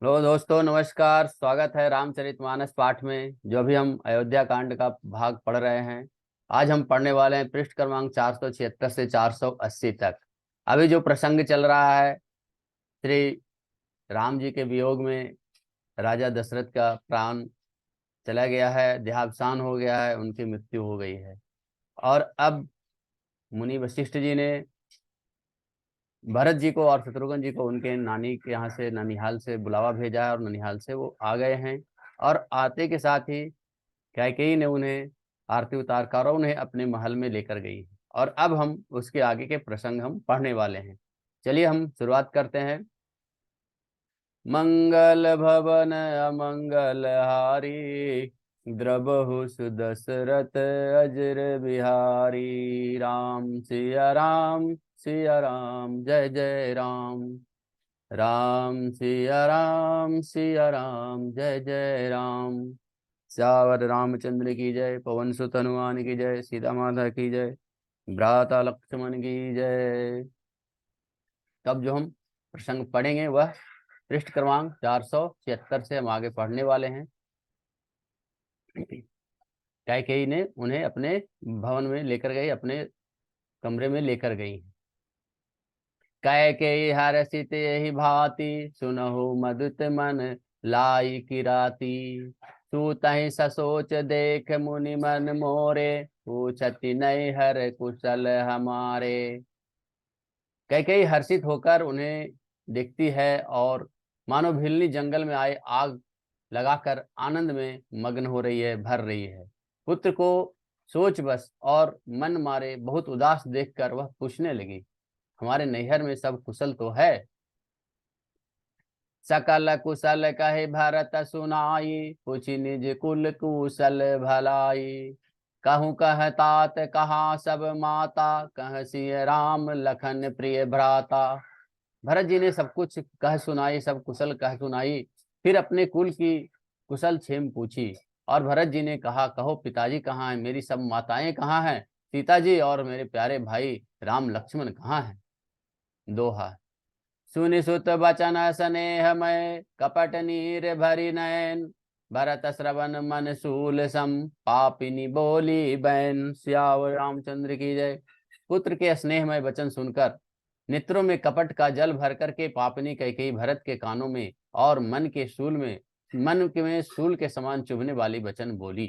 Hello दोस्तों, नमस्कार। स्वागत है रामचरितमानस पाठ में, जो अभी हम अयोध्या कांड का भाग पढ़ रहे हैं। आज हम पढ़ने वाले हैं पृष्ठ क्रमांक 476 से 480 तक। अभी जो प्रसंग चल रहा है, श्री राम जी के वियोग में राजा दशरथ का प्राण चला गया है, देहावसान हो गया है, उनकी मृत्यु हो गई है। और अब मुनि वशिष्ठ जी ने भरत जी को और शत्रुघ्न जी को उनके नानी के यहाँ से, ननिहाल से बुलावा भेजा है, और ननिहाल से वो आ गए हैं। और आते के साथ ही कैकेयी ने उन्हें आरती उतार कर और उन्हें अपने महल में लेकर गई। और अब हम उसके आगे के प्रसंग हम पढ़ने वाले हैं। चलिए हम शुरुआत करते हैं। मंगल भवन अमंगल हारी, द्रबहु सुदशरथ अजर बिहारी। राम सिया राम जय जय राम। राम सिया राम जय जय राम। सियावर रामचंद्र की जय। पवन सुत हनुमान की जय। सीता माता की जय। भ्राता लक्ष्मण की जय। तब जो हम प्रसंग पढ़ेंगे वह पृष्ठ क्रमांक 476 से हम आगे पढ़ने वाले हैं। कैकेयी ने उन्हें अपने भवन में लेकर गई, अपने कमरे में लेकर गई। कैकेयी हर्षित यही भांति, सुनहु मधुत मन लाई किराती। सूतहि ससोच देख मुनि मन मोरे, पूछति नहीं हर कुशल हमारे। कैकेयी हर्षित होकर उन्हें देखती है और मानो भिल्ली जंगल में आए आग लगाकर आनंद में मग्न हो रही है, भर रही है। पुत्र को सोच बस और मन मारे बहुत उदास देखकर वह पूछने लगी, हमारे नैहर में सब कुशल तो है? सकल कुशल कहे भरत सुनाई, पूछी निज कुल कुशल भलाई। कहूँ कह तात कहा सब माता, कह सिय राम लखन प्रिय भ्राता। भरत जी ने सब कुछ कह सुनाई, सब कुशल कह सुनाई। फिर अपने कुल की कुशल क्षेम पूछी। और भरत जी ने कहा, कहो पिताजी कहाँ हैं, मेरी सब माताएं कहाँ हैं, सीता जी और मेरे प्यारे भाई राम लक्ष्मण कहाँ हैं? दोहा। सुनि सुत बचन स्नेह मय, कपट नीर भरी नयन। भरत श्रवण मन शूल सम, पापिनी बोली बैन। सियावर रामचंद्र की जय। पुत्र के स्नेहमय वचन सुनकर नेत्रों में कपट का जल भर करके पापिनी कैकेयी भरत के कानों में और मन के में शूल के समान चुभने वाली वचन बोली।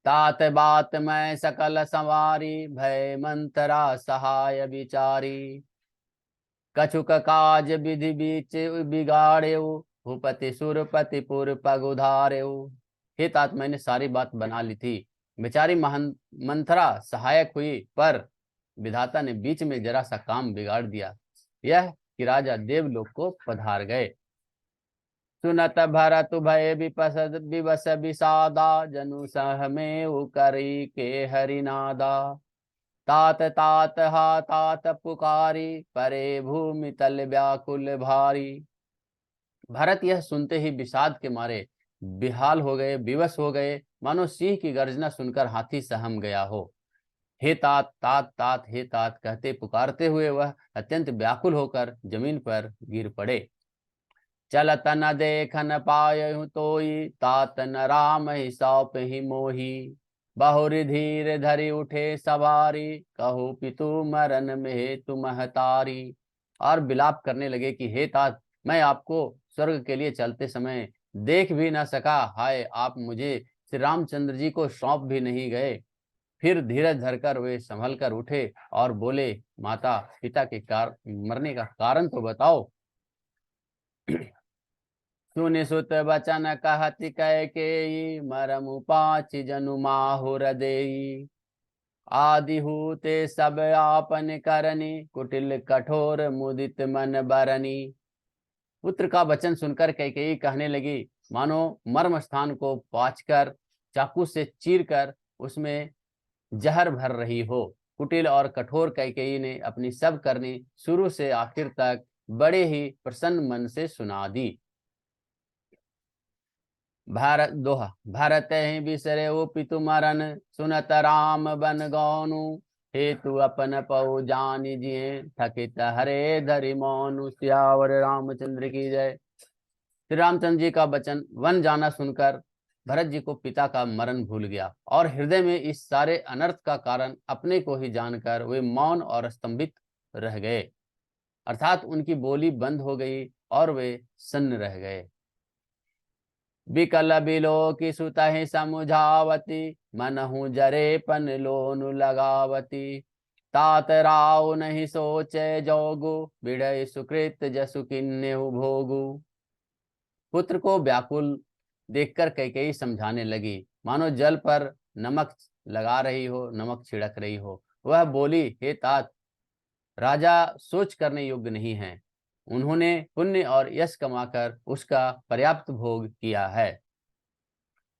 तात बात मैं सकल संवारी, भय मंतरा सहाय विचारी। कछुक काज विधि बीच बिगाड़ेऊ, भूपति सुरपति पुर पग उधारेऊ। हे तात, मैंने सारी बात बना ली थी, बेचारी मंथरा सहायक हुई, पर विधाता ने बीच में जरा सा काम बिगाड़ दिया, यह कि राजा देवलोक को पधार गए। सुनत भरत भय विपसद विवस विषादा, जनु सह में करी के हरिनादा। तात तात हा तात पुकारी, परे भूमि तल व्याकुल भारी। भरत यह सुनते ही विषाद के मारे बेहाल हो गए, विवश हो गए, मानो सिंह की गर्जना सुनकर हाथी सहम गया हो। हे तात तात तात हे तात कहते पुकारते हुए वह अत्यंत व्याकुल होकर जमीन पर गिर पड़े। चलत न देख न पायहु तोई, तात न राम ही सौंप ही मोही। बहुरी धीर धरि उठे सवारी, कहु पितु मरन में तुम हतारी। और विलाप करने लगे कि हे तात, मैं आपको स्वर्ग के लिए चलते समय देख भी न सका, हाय आप मुझे श्री रामचंद्र जी को सौंप भी नहीं गए। फिर धीरज धरकर वे संभल कर उठे और बोले, माता पिता के मरने का कारण तो बताओ। सुनि सुत बचन कहति कैकेयी, मरमु पाचि जनु माहुर देई। आदि हूते सब आपन करनी, कुटिल कठोर मुदित मन बरनी। पुत्र का वचन सुनकर कैकेयी कहने लगी, मानो मर्म स्थान को पाचकर चाकू से चीरकर उसमें जहर भर रही हो। कुटिल और कठोर कैकेयी ने अपनी सब करनी शुरू से आखिर तक बड़े ही प्रसन्न मन से सुना दी। भारत दोहा। भरत ही बिसरे वो पितु मरन, सुनत राम बन गौनु। हेतु अपन पौ जानी जिये, थकित हरे धरि मौनु। सियावर रामचंद्र की जय। श्री रामचंद्र जी का वचन वन जाना सुनकर भरत जी को पिता का मरण भूल गया और हृदय में इस सारे अनर्थ का कारण अपने को ही जानकर वे मौन और स्तंभित रह गए, अर्थात उनकी बोली बंद हो गई और वे सन्न रह गए। बिकल बिलो की सुतहि समुझावती, मनहु जरे पन लोनु लगावती। तात राव नहीं सोचे जोगु, बिड़य सुकृत जसु किन्नेहु भोगु। पुत्र को व्याकुल देखकर कैकेयी समझाने लगी, मानो जल पर नमक लगा रही हो, नमक छिड़क रही हो। वह बोली, हे तात, राजा सोच करने योग्य नहीं है। उन्होंने पुण्य और यश कमाकर उसका पर्याप्त भोग किया है।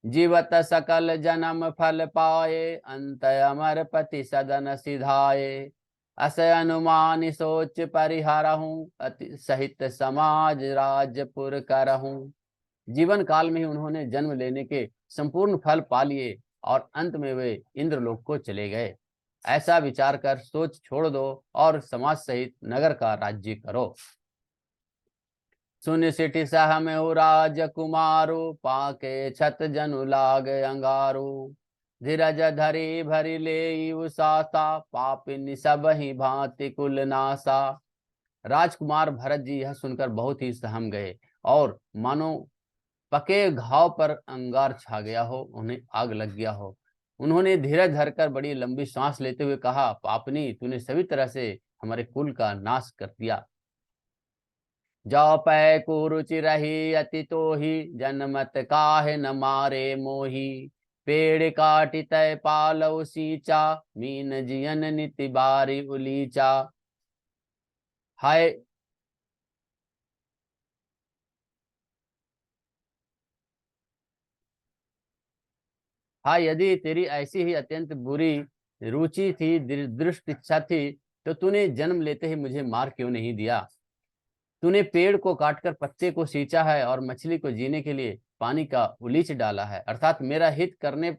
जीवत सकल जन्म फल पाए, अंत अमर पति सदन सिधाए। अस अनुमान सोच परिहरहूं, अति सहित समाज राजपुर करहूं। जीवन काल में ही उन्होंने जन्म लेने के संपूर्ण फल पा लिए और अंत में वे इंद्रलोक को चले गए। ऐसा विचार कर सोच छोड़ दो और समाज सहित नगर का राज्य करो। सुन सिठी सह में राजकुमारो, पाके छत जनु लाग अंगारो। धीरज धरी भरी ले उसासा, पापिन सब ही भांति कुल नासा। राजकुमार भरत जी यह सुनकर बहुत ही सहम गए और मानो पके घाव पर अंगार छा गया हो, उन्हें आग लग गया हो। उन्होंने धीरज धरकर बड़ी लंबी सांस लेते हुए कहा, पापनी, तूने सभी तरह से हमारे कुल का नाश कर दिया। जो पै कुरुचि रही अति तोही, जनमत काहे न मारे मोही। पेड़ काटि तय पालव सींचा, मीन जियन निति बारी उलीचा। हाय हाँ, यदि तेरी ऐसी ही अत्यंत बुरी रुचि थी, दृष्ट इच्छा थी, तो तूने जन्म लेते ही मुझे मार क्यों नहीं दिया। तूने पेड़ को काटकर पत्ते को सींचा है और मछली को जीने के लिए पानी का उलीच डाला है, अर्थात मेरा हित करने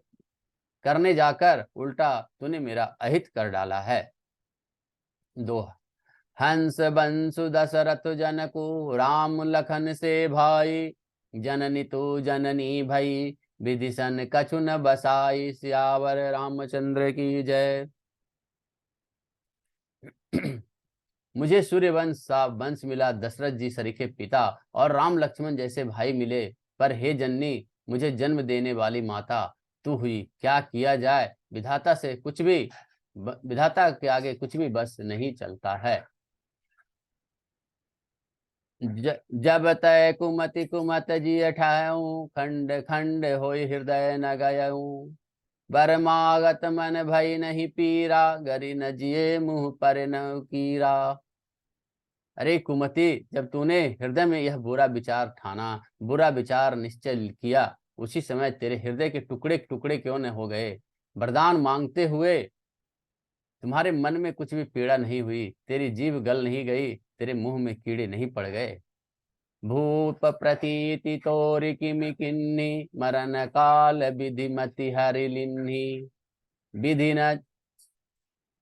करने जाकर उल्टा तूने मेरा अहित कर डाला है। दोहा। हंस बंसु दशरथ जनकु, राम लखन से भाई। जननी तू जननी भई, विधिशन कछु न बसाई। सियावर रामचंद्र की जय। मुझे सूर्यवंश सा वंश मिला, दशरथ जी सरीखे पिता और राम लक्ष्मण जैसे भाई मिले, पर हे जननी, मुझे जन्म देने वाली माता तू हुई। क्या किया जाए, विधाता के आगे कुछ भी बस नहीं चलता है। जब तय कुमति कुमत जिय ठाऊं, खंड खंड होई हृदय न गयऊं। बरमागत मन भई नहीं पीरा, गरी न जिये मुंह पर न कीरा। अरे कुमति, जब तूने हृदय में यह बुरा विचार ठाना, बुरा विचार निश्चय किया, उसी समय तेरे हृदय के टुकड़े टुकड़े क्यों न हो गए। वरदान मांगते हुए तुम्हारे मन में कुछ भी पीड़ा नहीं हुई, तेरी जीभ गल नहीं गई, तेरे मुंह में कीड़े नहीं पड़ गए। भूप प्रतीति तोरि किमि किन्नी, मरण काल विधि मति हरि लिन्ही। विधि न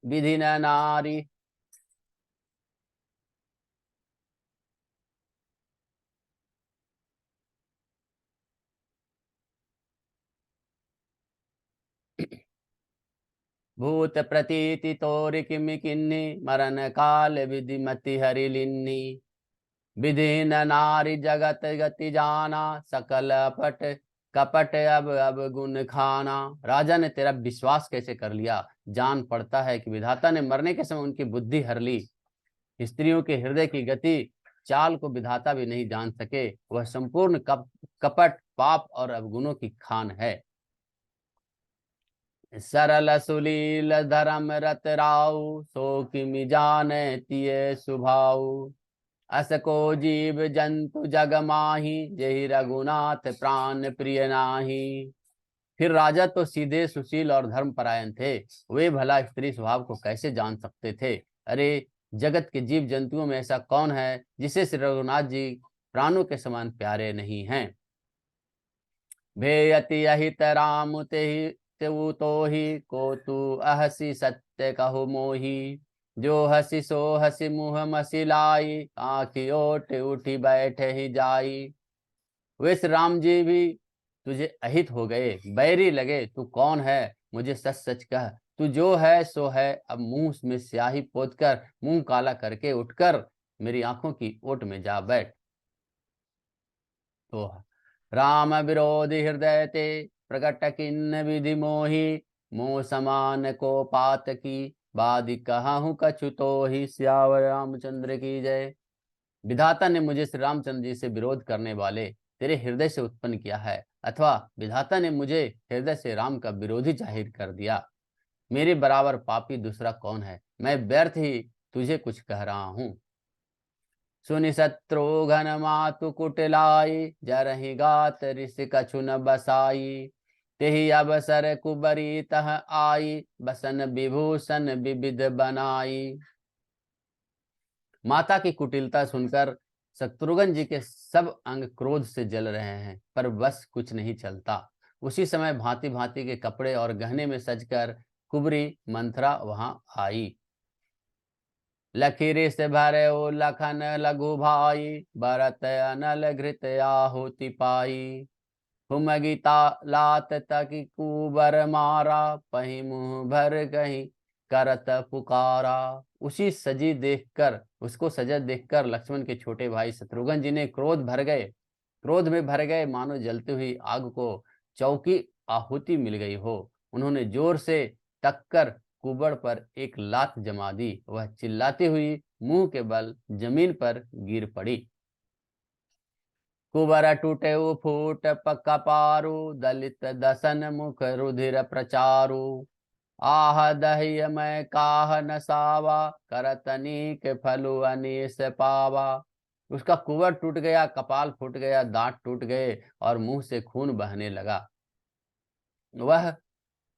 विधि न नारी भूत प्रतीति तोरि किमि किन्नी, मरण काल विधि मति हरि लिन्ही। विधि न नारी जगत गति जाना, सकल अपट कपट अब गुण खाना। राजा ने तेरा विश्वास कैसे कर लिया। जान पड़ता है कि विधाता ने मरने के समय उनकी बुद्धि हर ली। स्त्रियों के हृदय की गति चाल को विधाता भी नहीं जान सके। वह संपूर्ण कपट, पाप और अवगुणों की खान है। सरल सुलील धर्म रत राउ, सो किमि जाने तिये सुभाऊ। अस को जीव जंतु जग माही, जहि रघुनाथ प्राण प्रिय नाही। फिर राजा तो सीधे सुशील और धर्मपरायण थे, वे भला स्त्री स्वभाव को कैसे जान सकते थे। अरे, जगत के जीव जंतुओं में ऐसा कौन है जिसे श्री रघुनाथ जी प्राणों के समान प्यारे नहीं हैं। भेयति अहित राम तेहि तेउ तोहि, को तू अहसी सत्य कहु मोही। जो हसी सो हसी मुँह मसिलाई, आँखि ओट उठी बैठ ही जाई। वे श्री राम जी भी तुझे अहित हो गए, बैरी लगे। तू कौन है, मुझे सच सच कह। तू जो है सो है। अब मुंह में स्याही पोत कर, मुंह काला करके उठकर मेरी आंखों की ओट में जा बैठ। तो राम विरोधी हृदय ते, प्रकट किन्न विधि मोही। मोह समान को पात की, बादि कहूँ कछु तो ही। सियावर रामचंद्र की जय। विधाता ने मुझे श्री रामचंद्र जी से विरोध करने वाले तेरे हृदय से उत्पन्न किया है, अथवा विधाता ने मुझे हृदय से राम का विरोधी जाहिर कर दिया। मेरे बराबर पापी दूसरा कौन है, मैं व्यर्थ ही तुझे कुछ कह रहा हूं। सुनि शत्रुघ्न मातु कुटिलाई, जरहि गात ऋषि कछु न बसाई। तेहि अवसर कुबरी तह आई, बसन विभूषण विविध बनाई। माता की कुटिलता सुनकर शत्रुघ्न जी के सब अंग क्रोध से जल रहे हैं, पर बस कुछ नहीं चलता। उसी समय भांति भांति के कपड़े और गहने में सजकर कुबरी मंथरा वहां आई। लकीरी से भरे ओ लखन लघु भाई, भरत अनल घृत आहुति पाई। हुम गीता लात तकी कुबर मारा, पही मुंह भर कहीं करत पुकारा। उसी सजी देखकर, उसको सजा देखकर लक्ष्मण के छोटे भाई शत्रुघ्न जी ने क्रोध में भर गए, मानो जलती हुई आग को चौकी आहुति मिल गई हो। उन्होंने जोर से टक्कर कुबड़ पर एक लात जमा दी। वह चिल्लाती हुई मुंह के बल जमीन पर गिर पड़ी। कुबर टूटे फूट पक्का पारू, दलित दसन मुख रुधिर प्रचारु। आह दह्य मैं काह नसावा, करतनीक फलु अनीस पावा। उसका कुबर टूट गया, कपाल फूट गया, दांत टूट गए और मुंह से खून बहने लगा। वह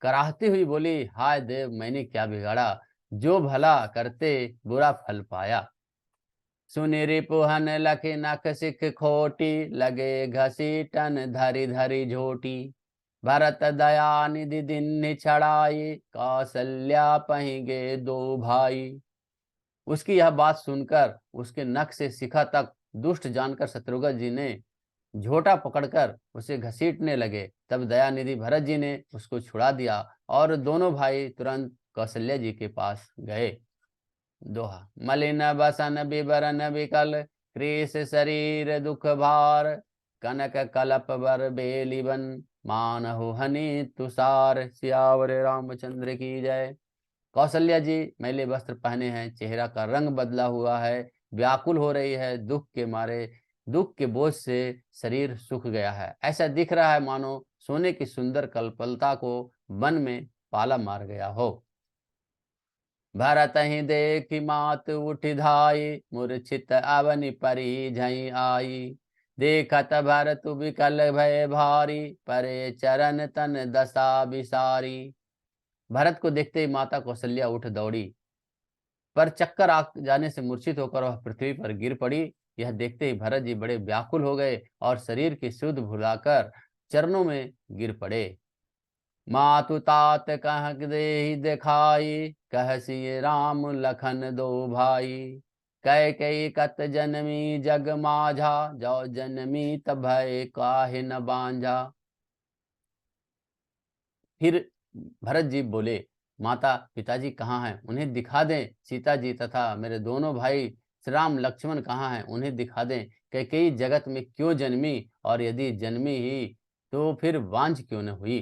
कराहती हुई बोली, हाय देव, मैंने क्या बिगाड़ा, जो भला करते बुरा फल पाया। सुनि रिपुहन लखि नख सिख खोटी, लगे घसीटन धरि धरि झोटी। भरत दया निधि दीन्हि छड़ाई, कौसल्या पहि गे दो भाई। उसकी यह बात सुनकर उसके नख से शिखा तक दुष्ट जानकर शत्रुघ्न जी ने झोटा पकड़कर उसे घसीटने लगे। तब दयानिधि भरत जी ने उसको छुड़ा दिया और दोनों भाई तुरंत कौशल्या जी के पास गए। दोहा। मलिन बसन बिबरन विकल, क्रीस शरीर दुख भार। कनक कलप बर बेलिबन, मानहु हनि तुषार। सियावर रामचंद्र की जय। कौशल्या जी मैले वस्त्र पहने हैं, चेहरा का रंग बदला हुआ है, व्याकुल हो रही है, दुख के मारे, दुख के बोझ से शरीर सूख गया है। ऐसा दिख रहा है मानो सोने की सुंदर कल्पलता को वन में पाला मार गया हो। भरत ही देखि मात उठि धाई, मूर्छित अवनि परी झई आई। देखत भरत विकल भय भारी, परे चरण तन दशा बिसारी। भरत को देखते ही माता कौशल्या उठ दौड़ी, पर चक्कर आ जाने से मूर्छित होकर वह पृथ्वी पर गिर पड़ी। यह देखते ही भरत जी बड़े व्याकुल हो गए और शरीर की सुध भुलाकर चरणों में गिर पड़े। मातु तात कह देहि दिखाई, कहसी राम लखन दो भाई। कह कई कत जनमी जग माझा, जो जनमी तब भय काहे न बांझा। फिर भरत जी बोले, माता पिताजी कहाँ हैं, उन्हें दिखा दें। सीता जी तथा मेरे दोनों भाई श्री राम लक्ष्मण कहाँ हैं, उन्हें दिखा दें। कैकेयी जगत में क्यों जन्मी, और यदि जन्मी ही तो फिर वांझ क्यों न हुई।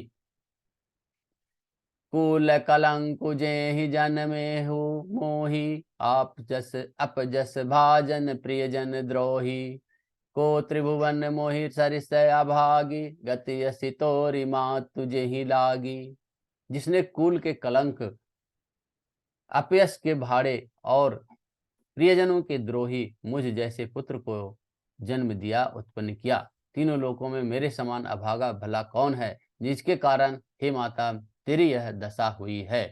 कुल कलंकु जेहि जन्मे हु मोही, आप जस अप जस भाजन प्रियजन द्रोही। को त्रिभुवन मोहि सरिस अभागी, गति असी तोरी मात तुझे ही लागी। जिसने कुल के कलंक, अपयश के भाड़े और प्रियजनों के द्रोही मुझ जैसे पुत्र को जन्म दिया, उत्पन्न किया। तीनों लोकों में मेरे समान अभागा भला कौन है, जिसके कारण हे माता तेरी यह दशा हुई है।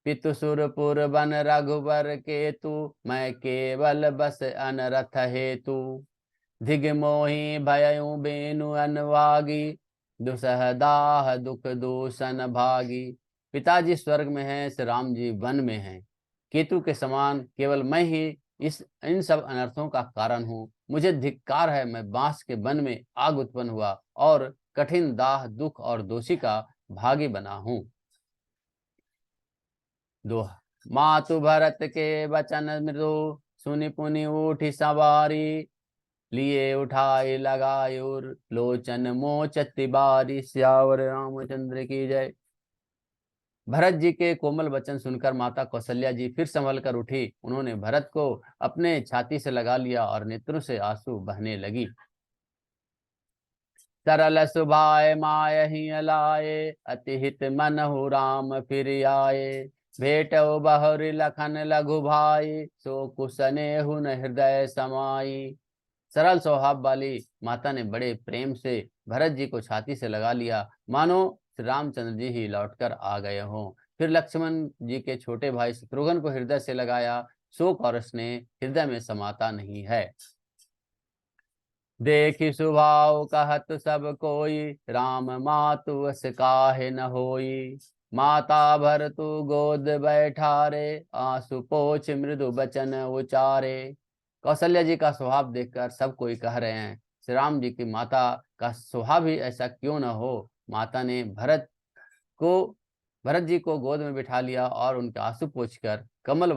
पितु सुरपुर बन रघुबर केतु, मैं केवल बस अनरथ हेतु। धिग मोहि भयउ बेनु अनवागी, दुसह दाह दुख दूषण भागी। पिताजी स्वर्ग में हैं, श्री राम जी वन में हैं। केतु के समान केवल मैं ही इन सब अनर्थों का कारण हूँ। मुझे धिक्कार है, मैं बांस के वन में आग उत्पन्न हुआ और कठिन दाह, दुख और दोषी का भागी बना हूँ। दोहा। मातु भरत के वचन मृदु, सुनि पुनि उठी सवारी, लिए उठाए लगायुर, लोचन मोचति बारी। सियावर रामचंद्र की जय। भरत जी के कोमल वचन सुनकर माता कौशल्या जी फिर संभल कर उठी। उन्होंने भरत को अपने छाती से लगा लिया और नेत्रों से आंसू बहने लगी। सरल सुभाय मायहि लाए, अति हित मनहु राम फिर आए। भेटौ बहुरि लखन लघु भाई, सो कुसनेहु न हृदय समाई। सरल स्वभाव वाली माता ने बड़े प्रेम से भरत जी को छाती से लगा लिया, मानो श्री रामचंद्र जी ही लौटकर आ गए हों। फिर लक्ष्मण जी के छोटे भाई शत्रुघ्न को हृदय से लगाया। शोक और स्नेह हृदय में समाता नहीं है। देखि सुभाव कहत सब कोई, राम मातु अस काहे न होई। माता भरतु गोद बैठारे, आंसू पोछ मृदु बचन उचारे। कौशल्या जी का स्वभाव देखकर सब कोई कह रहे हैं, श्री राम जी की माता का स्वभाव ही ऐसा क्यों न हो। माता ने भरत जी को गोद में बिठा लिया और उनके आंसू पोंछकर कोमल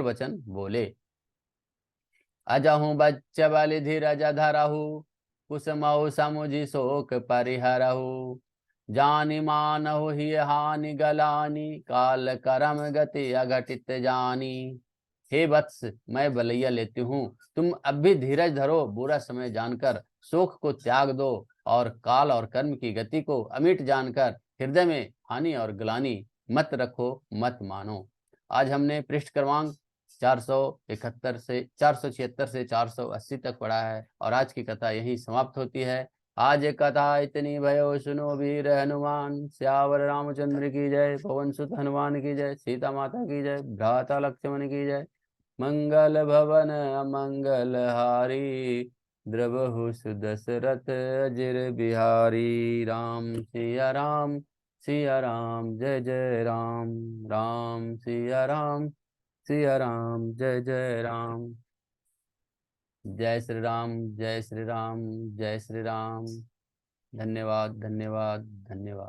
वचन बोले। अजहू बच्च बलि धीरज धरहु, कुसमऊ समुझि शोक परिहरहु। जानि मानहु ही हानि गलानी, काल करम गति अघटित जानी। हे वत्स, मैं बलैया लेती हूँ, तुम अब भी धीरज धरो, बुरा समय जानकर शोक को त्याग दो और काल और कर्म की गति को अमिट जानकर हृदय में हानि और ग्लानि मत रखो, मत मानो। आज हमने पृष्ठ क्रमांक 476 से 480 तक पढ़ा है और आज की कथा यही समाप्त होती है। आज कथा इतनी भयो सुनो वीर हनुमान, श्यावर रामचंद्र की जय, पवन सुत हनुमान की जय, सीता माता की जय, भ्राता लक्ष्मण की जय। मंगल भवन अमंगल हारी, द्रवहु सुदशरथ अजिर बिहारी। राम सिया राम, सिया राम, जय जय राम। राम सिया राम, सिया राम, जय जय राम। जय श्री राम, जय श्री राम, जय श्री राम। धन्यवाद, धन्यवाद, धन्यवाद।